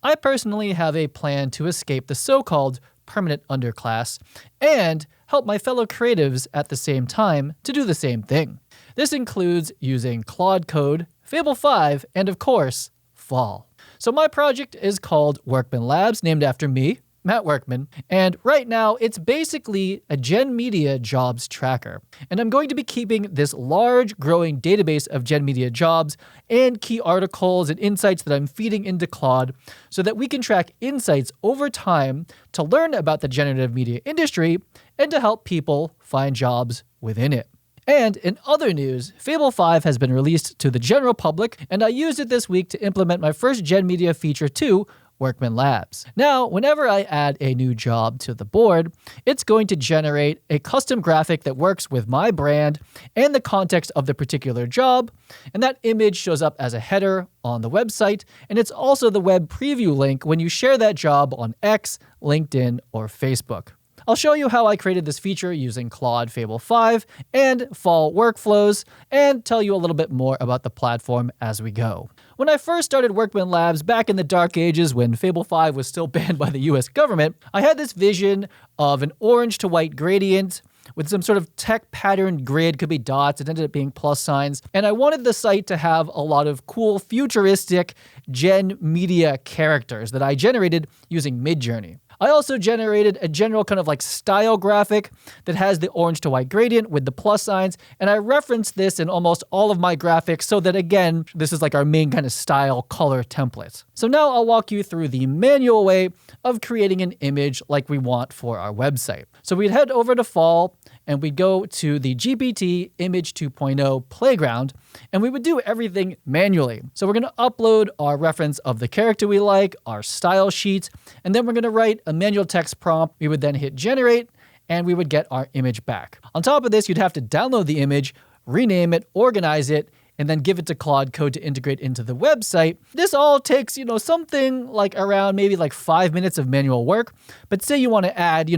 I personally have a plan to escape the so-called permanent underclass and help my fellow creatives at the same time to do the same thing. This includes using Claude Code, Fable 5, and of course, Fall. So my project is called Workman Labs, named after me, Matt Workman, and right now it's basically a Gen Media jobs tracker. And I'm going to be keeping this large growing database of Gen Media jobs and key articles and insights that I'm feeding into Claude so that we can track insights over time to learn about the generative media industry and to help people find jobs within it. And in other news, Fable 5 has been released to the general public, and I used it this week to implement my first Gen Media feature to Workman Labs. Now, whenever I add a new job to the board, it's going to generate a custom graphic that works with my brand and the context of the particular job, and that image shows up as a header on the website, and it's also the web preview link when you share that job on X, LinkedIn, or Facebook. I'll show you how I created this feature using Claude Fable 5 and Fall workflows, and tell you a little bit more about the platform as we go. When I first started Workman Labs back in the dark ages when Fable 5 was still banned by the US government, I had this vision of an orange to white gradient with some sort of tech pattern grid, could be dots, it ended up being plus signs, and I wanted the site to have a lot of cool futuristic Gen Media characters that I generated using Midjourney. I also generated a general kind of like style graphic that has the orange to white gradient with the plus signs, and I referenced this in almost all of my graphics so that, again, this is like our main kind of style color template. So now I'll walk you through the manual way of creating an image like we want for our website. So we'd head over to Fall and we'd go to the GPT Image 2.0 playground, and we would do everything manually. So we're going to upload our reference of the character we like, our style sheet, and then we're going to write a manual text prompt. We would then hit generate, and we would get our image back. On top of this, you'd have to download the image, rename it, organize it, and then give it to Claude Code to integrate into the website. This all takes, something like around maybe like 5 minutes of manual work. But say you want to add,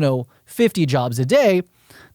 50 jobs a day,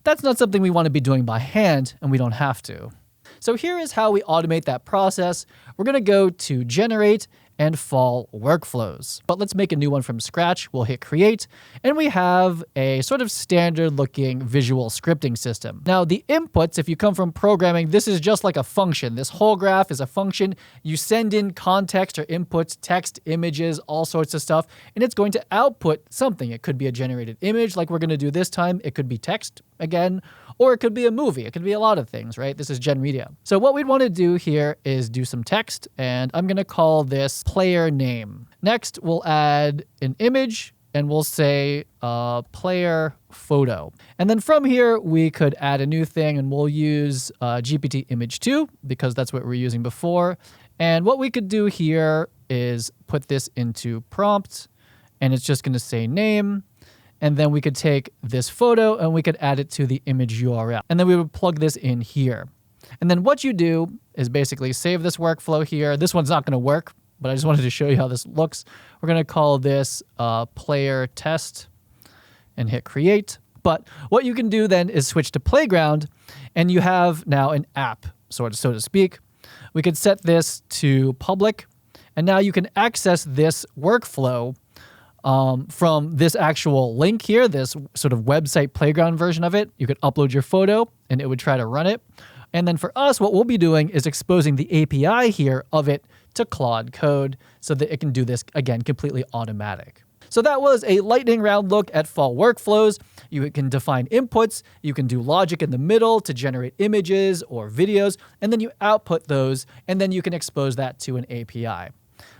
that's not something we want to be doing by hand, and we don't have to. So here is how we automate that process. We're going to go to Generate and Fall Workflows. But let's make a new one from scratch. We'll hit Create, and we have a sort of standard looking visual scripting system. Now the inputs, if you come from programming, this is just like a function. This whole graph is a function. You send in context or inputs, text, images, all sorts of stuff, and it's going to output something. It could be a generated image like we're going to do this time. It could be text again, or it could be a movie. It could be a lot of things, right? This is Gen Media. So what we'd want to do here is do some text, and I'm going to call this player name. Next, we'll add an image, and we'll say player photo. And then from here, we could add a new thing, and we'll use GPT Image 2, because that's what we were using before. And what we could do here is put this into prompt, and it's just going to say name. And then we could take this photo and we could add it to the image URL. And then we would plug this in here. And then what you do is basically save this workflow here. This one's not going to work, but I just wanted to show you how this looks. We're going to call this player test and hit create. But what you can do then is switch to Playground, and you have now an app, so to speak. We could set this to public, and now you can access this workflow from this actual link here, this sort of website playground version of it. You could upload your photo and it would try to run it. And then for us, what we'll be doing is exposing the API here of it to Claude Code so that it can do this, again, completely automatic. So that was a lightning round look at Fall workflows. You can define inputs, you can do logic in the middle to generate images or videos, and then you output those, and then you can expose that to an API.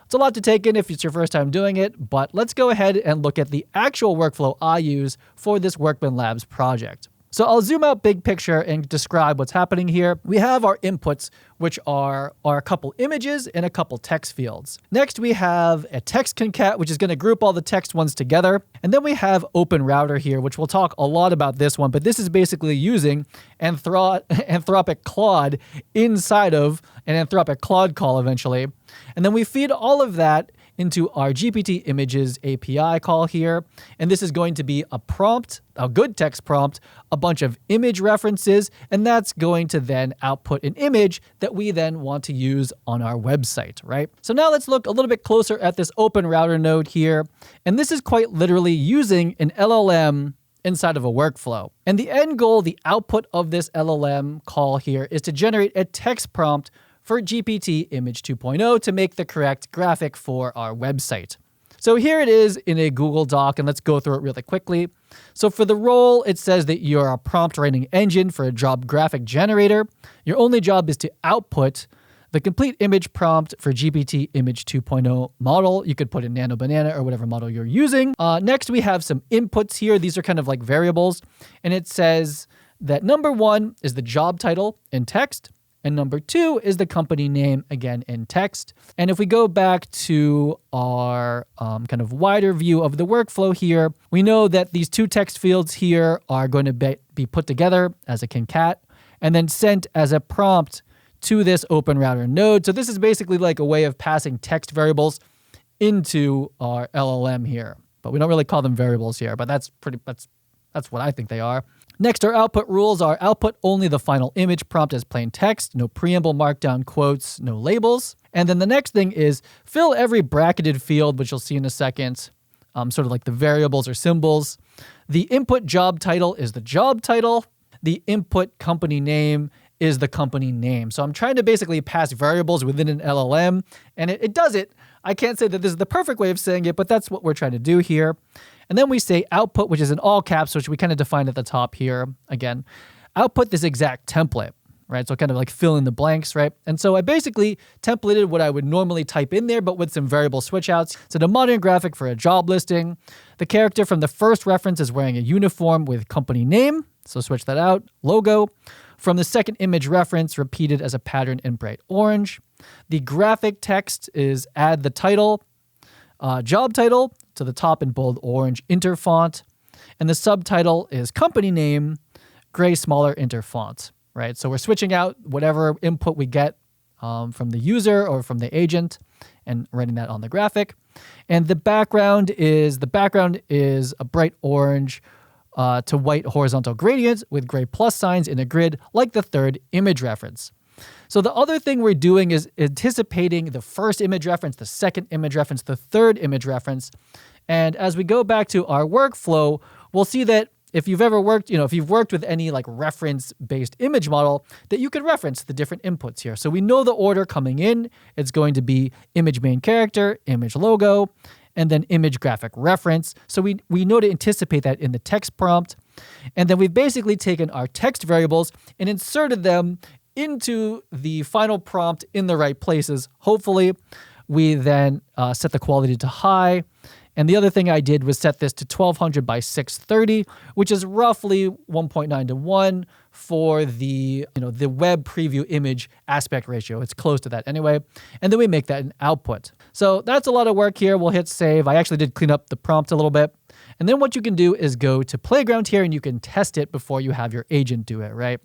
It's a lot to take in if it's your first time doing it, but let's go ahead and look at the actual workflow I use for this Workman Labs project. So I'll zoom out big picture and describe what's happening here. We have our inputs, which are a couple images and a couple text fields. Next, we have a text concat, which is going to group all the text ones together. And then we have open router here, which we'll talk a lot about this one, but this is basically using Anthropic Claude inside of an Anthropic Claude call eventually. And then we feed all of that into our GPT Images API call here. And this is going to be a prompt, a good text prompt, a bunch of image references, and that's going to then output an image that we then want to use on our website, right? So now let's look a little bit closer at this open router node here. And this is quite literally using an LLM inside of a workflow. And the end goal, the output of this LLM call here, is to generate a text prompt for GPT Image 2.0 to make the correct graphic for our website. So here it is in a Google Doc, and let's go through it really quickly. So for the role, it says that you're a prompt writing engine for a job graphic generator. Your only job is to output the complete image prompt for GPT Image 2.0 model. You could put in Nano Banana or whatever model you're using. Next, we have some inputs here. These are kind of like variables. And it says that number 1 is the job title in text. And number 2 is the company name, again, in text. And if we go back to our kind of wider view of the workflow here, we know that these 2 text fields here are going to be put together as a concat and then sent as a prompt to this open router node. So this is basically like a way of passing text variables into our LLM here. But we don't really call them variables here, but that's what I think they are. Next, our output rules are output only the final image prompt as plain text, no preamble, markdown, quotes, no labels. And then the next thing is fill every bracketed field, which you'll see in a second, sort of like the variables or symbols. The input job title is the job title. The input company name is the company name. So I'm trying to basically pass variables within an LLM, and it does it. I can't say that this is the perfect way of saying it, but that's what we're trying to do here. And then we say output, which is in all caps, which we kind of defined at the top here. Again, output this exact template, right? So kind of like fill in the blanks, right? And so I basically templated what I would normally type in there, but with some variable switch outs. So the modern graphic for a job listing. The character from the first reference is wearing a uniform with company name. So switch that out. Logo. From the second image reference, repeated as a pattern in bright orange. The graphic text is add the title, job title to the top in bold orange inter font. And the subtitle is company name, gray smaller inter font, right? So we're switching out whatever input we get from the user or from the agent and writing that on the graphic. And the background is a bright orange to white horizontal gradient with gray plus signs in a grid like the third image reference. So the other thing we're doing is anticipating the first image reference, the second image reference, the third image reference. And as we go back to our workflow, we'll see that if you've ever worked, if you've worked with any like reference-based image model, that you can reference the different inputs here. So we know the order coming in. It's going to be image main character, image logo, and then image graphic reference. So we know to anticipate that in the text prompt. And then we've basically taken our text variables and inserted them into the final prompt in the right places. Hopefully, we then set the quality to high. And the other thing I did was set this to 1200 by 630, which is roughly 1.9 to 1 for the web preview image aspect ratio. It's close to that anyway. And then we make that an output. So that's a lot of work here. We'll hit save. I actually did clean up the prompt a little bit. And then what you can do is go to Playground here and you can test it before you have your agent do it, right?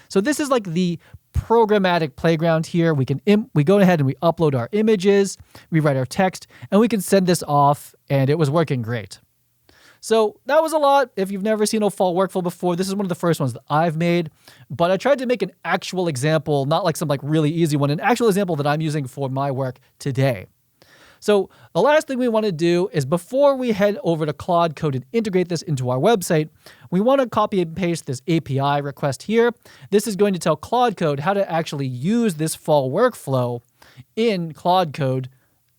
So this is like the programmatic playground here. We go ahead and we upload our images, we write our text, and we can send this off, and it was working great. So that was a lot. If you've never seen a fall workflow before, this is one of the first ones that I've made, but I tried to make an actual example, not like some like really easy one, an actual example that I'm using for my work today. So the last thing we want to do is before we head over to Claude Code and integrate this into our website, we want to copy and paste this API request here. This is going to tell Claude Code how to actually use this fall workflow in Claude Code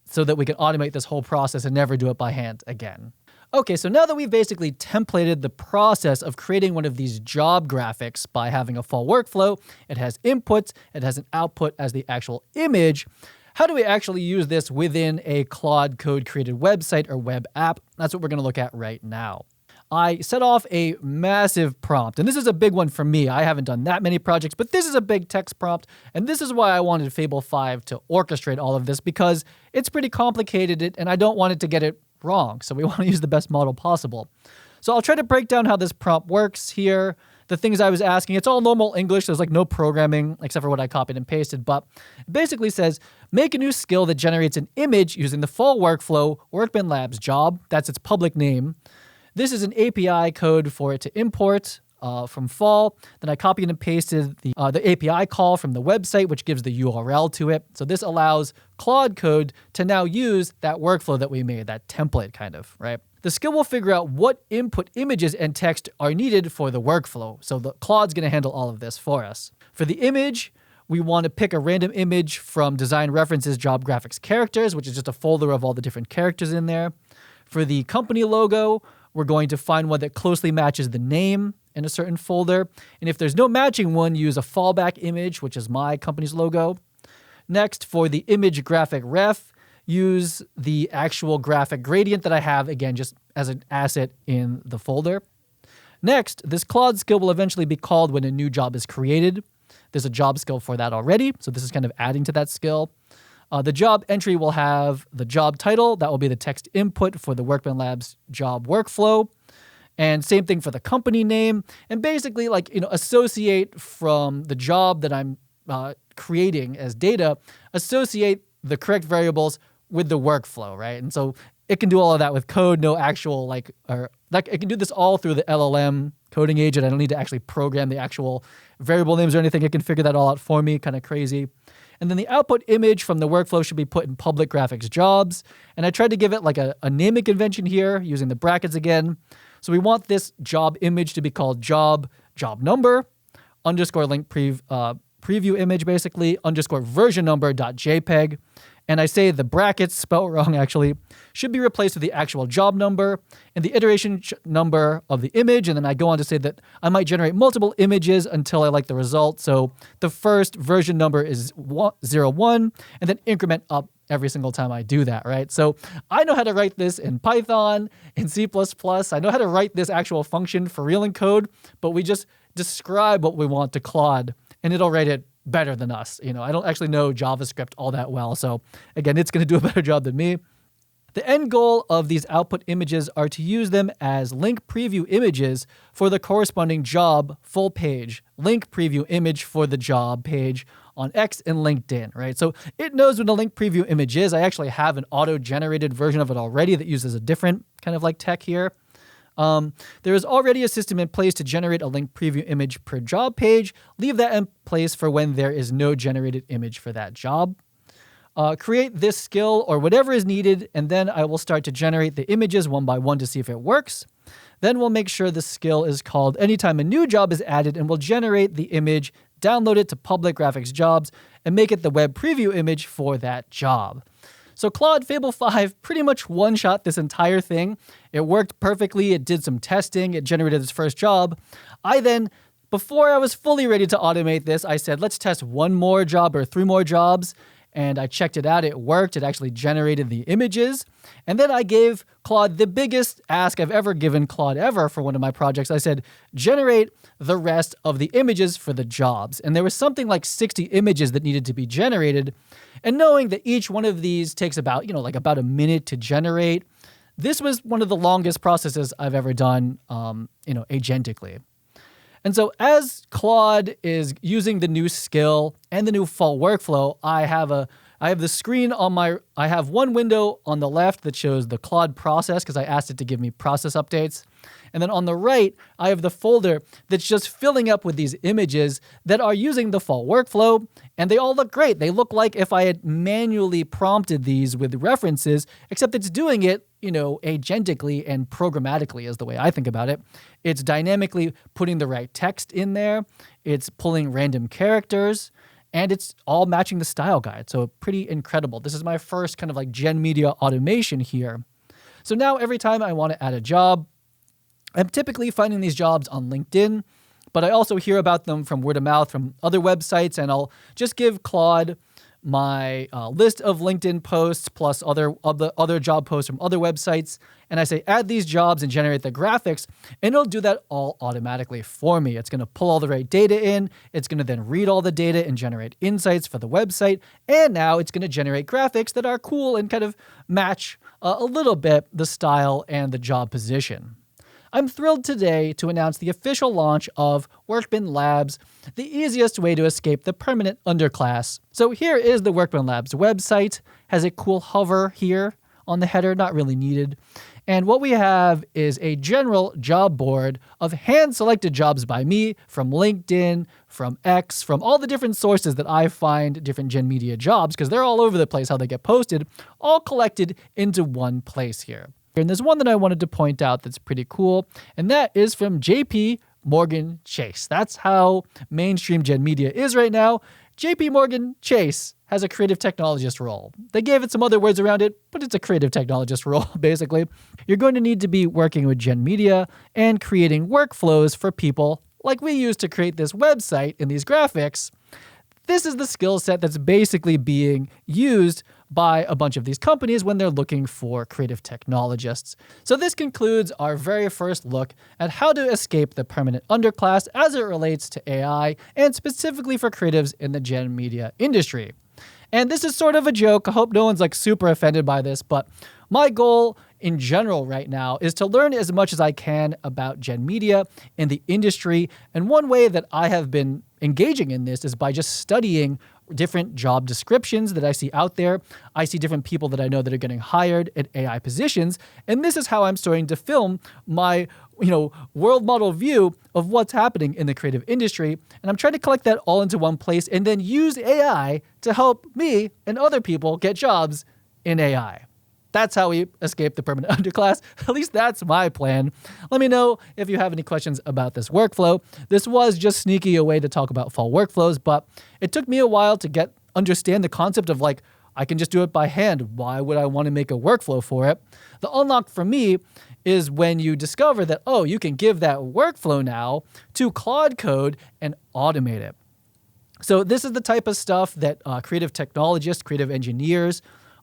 so that we can automate this whole process and never do it by hand again. Okay, so now that we've basically templated the process of creating one of these job graphics by having a fall workflow, it has inputs, it has an output as the actual image. How do we actually use this within a Claude Code created website or web app? That's what we're going to look at right now. I set off a massive prompt, and this is a big one for me. I haven't done that many projects, but this is a big text prompt, and this is why I wanted Fable 5 to orchestrate all of this, because it's pretty complicated, and I don't want it to get it wrong, so we want to use the best model possible. So I'll try to break down how this prompt works here. the things I was asking. It's all normal English. There's like no programming except for what I copied and pasted. But it basically says, make a new skill that generates an image using the fall workflow Workman Labs job. That's its public name. This is an API code for it to import from fall. Then I copied and pasted the API call from the website, which gives the URL to it. So this allows Claude Code to now use that workflow that we made, that template kind of, right? The skill will figure out what input images and text are needed for the workflow. So the Claude's going to handle all of this for us. For the image, we want to pick a random image from design references, job graphics characters, which is just a folder of all the different characters in there. For the company logo, we're going to find one that closely matches the name in a certain folder. And if there's no matching one, use a fallback image, which is my company's logo. Next, for the image graphic ref, use the actual graphic gradient that I have, again, just as an asset in the folder. Next, this Claude skill will eventually be called when a new job is created. There's a job skill for that already, so this is kind of adding to that skill. The job entry will have the job title. That will be the text input for the Workman Labs job workflow. And same thing for the company name. And basically, associate from the job that I'm creating as data, associate the correct variables with the workflow, right? And so it can do all of that with code, no actual it can do this all through the LLM coding agent. I don't need to actually program the actual variable names or anything. It can figure that all out for me, kind of crazy. And then the output image from the workflow should be put in public graphics jobs. And I tried to give it like a naming convention here using the brackets again. So we want this job image to be called job number, underscore link preview image basically, underscore version number.jpg. And I say the brackets, spelled wrong actually, should be replaced with the actual job number and the iteration number of the image. And then I go on to say that I might generate multiple images until I like the result. So the first version number is 01, and then increment up every single time I do that, right? So I know how to write this in Python, in C++. I know how to write this actual function for real in code, but we just describe what we want to Claude, and it'll write it better than us. I don't actually know JavaScript all that well. So again, it's going to do a better job than me. The end goal of these output images are to use them as link preview images for the corresponding job full page, link preview image for the job page on X and LinkedIn, right? So it knows what a link preview image is. I actually have an auto-generated version of it already that uses a different kind of like tech here. There is already a system in place to generate a link preview image per job page. Leave that in place for when there is no generated image for that job. Create this skill or whatever is needed, and then I will start to generate the images one by one to see if it works. Then we'll make sure the skill is called anytime a new job is added, and we'll generate the image, download it to public graphics jobs, and make it the web preview image for that job. So Claude Fable 5 pretty much one-shot this entire thing. It worked perfectly. It did some testing. It generated its first job. I then, before I was fully ready to automate this, I said, let's test one more job or 3 more jobs. And I checked it out. It worked. It actually generated the images. And then I gave Claude the biggest ask I've ever given Claude ever for one of my projects. I said, generate the rest of the images for the jobs. And there was something like 60 images that needed to be generated. And knowing that each one of these takes about, about a minute to generate, this was one of the longest processes I've ever done, agentically. And so as Claude is using the new skill and the new fall workflow, I have the screen I have one window on the left that shows the Claude process because I asked it to give me process updates. And then on the right, I have the folder that's just filling up with these images that are using the fall workflow, and they all look great. They look like if I had manually prompted these with references, except it's doing it, agentically and programmatically is the way I think about it. It's dynamically putting the right text in there. It's pulling random characters, and it's all matching the style guide. So pretty incredible. This is my first kind of like Gen Media automation here. So now every time I want to add a job, I'm typically finding these jobs on LinkedIn, but I also hear about them from word of mouth from other websites, and I'll just give Claude my list of LinkedIn posts plus other job posts from other websites, and I say add these jobs and generate the graphics, and it'll do that all automatically for me. It's going to pull all the right data in, it's going to then read all the data and generate insights for the website, and now it's going to generate graphics that are cool and kind of match a little bit the style and the job position. I'm thrilled today to announce the official launch of Workman Labs, the easiest way to escape the permanent underclass. So here is the Workman Labs website. Has a cool hover here on the header, not really needed. And what we have is a general job board of hand-selected jobs by me from LinkedIn, from X, from all the different sources that I find different Gen Media jobs, because they're all over the place how they get posted, all collected into one place here. And there's one that I wanted to point out that's pretty cool, and that is from JP Morgan Chase. That's how mainstream Gen Media is right now. JP Morgan Chase has a creative technologist role. They gave it some other words around it, but it's a creative technologist role, basically. You're going to need to be working with Gen Media and creating workflows for people like we use to create this website and these graphics. This is the skill set that's basically being used by a bunch of these companies when they're looking for creative technologists. So this concludes our very first look at how to escape the permanent underclass as it relates to AI and specifically for creatives in the Gen Media industry. And this is sort of a joke. I hope no one's like super offended by this, but my goal in general right now is to learn as much as I can about Gen Media and the industry. And one way that I have been engaging in this is by just studying different job descriptions that I see out there. I see different people that I know that are getting hired at AI positions. And this is how I'm starting to film my, world model view of what's happening in the creative industry. And I'm trying to collect that all into one place and then use AI to help me and other people get jobs in AI. That's how we escape the permanent underclass. At least that's my plan. Let me know if you have any questions about this workflow. This was just sneaky a way to talk about fall workflows, but it took me a while to understand the concept of I can just do it by hand. Why would I want to make a workflow for it? The unlock for me is when you discover that, you can give that workflow now to Claude Code and automate it. So this is the type of stuff that creative technologists, creative engineers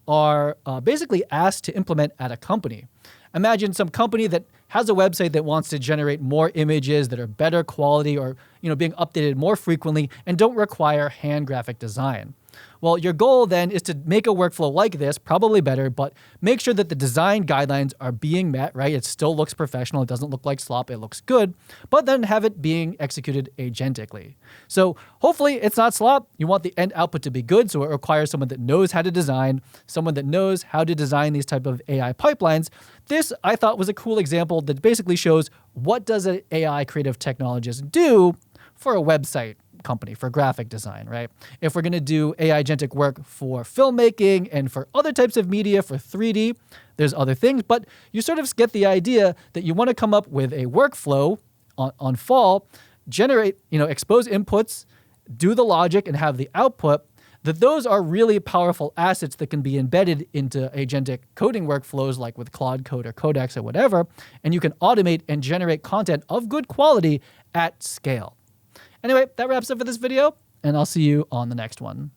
are basically asked to implement at a company. Imagine some company that has a website that wants to generate more images that are better quality or being updated more frequently and don't require hand graphic design. Well, your goal then is to make a workflow like this, probably better, but make sure that the design guidelines are being met, right? It still looks professional. It doesn't look like slop. It looks good, but then have it being executed agentically. So hopefully it's not slop. You want the end output to be good, so it requires someone that knows how to design, someone that knows how to design these type of AI pipelines. This, I thought, was a cool example that basically shows what does an AI creative technologist do for a website company, for graphic design, right? If we're going to do AI agentic work for filmmaking and for other types of media, for 3D, there's other things, but you sort of get the idea that you want to come up with a workflow on fall, generate, expose inputs, do the logic and have the output, that those are really powerful assets that can be embedded into agentic coding workflows like with Claude Code or Codex or whatever, and you can automate and generate content of good quality at scale. Anyway, that wraps up for this video, and I'll see you on the next one.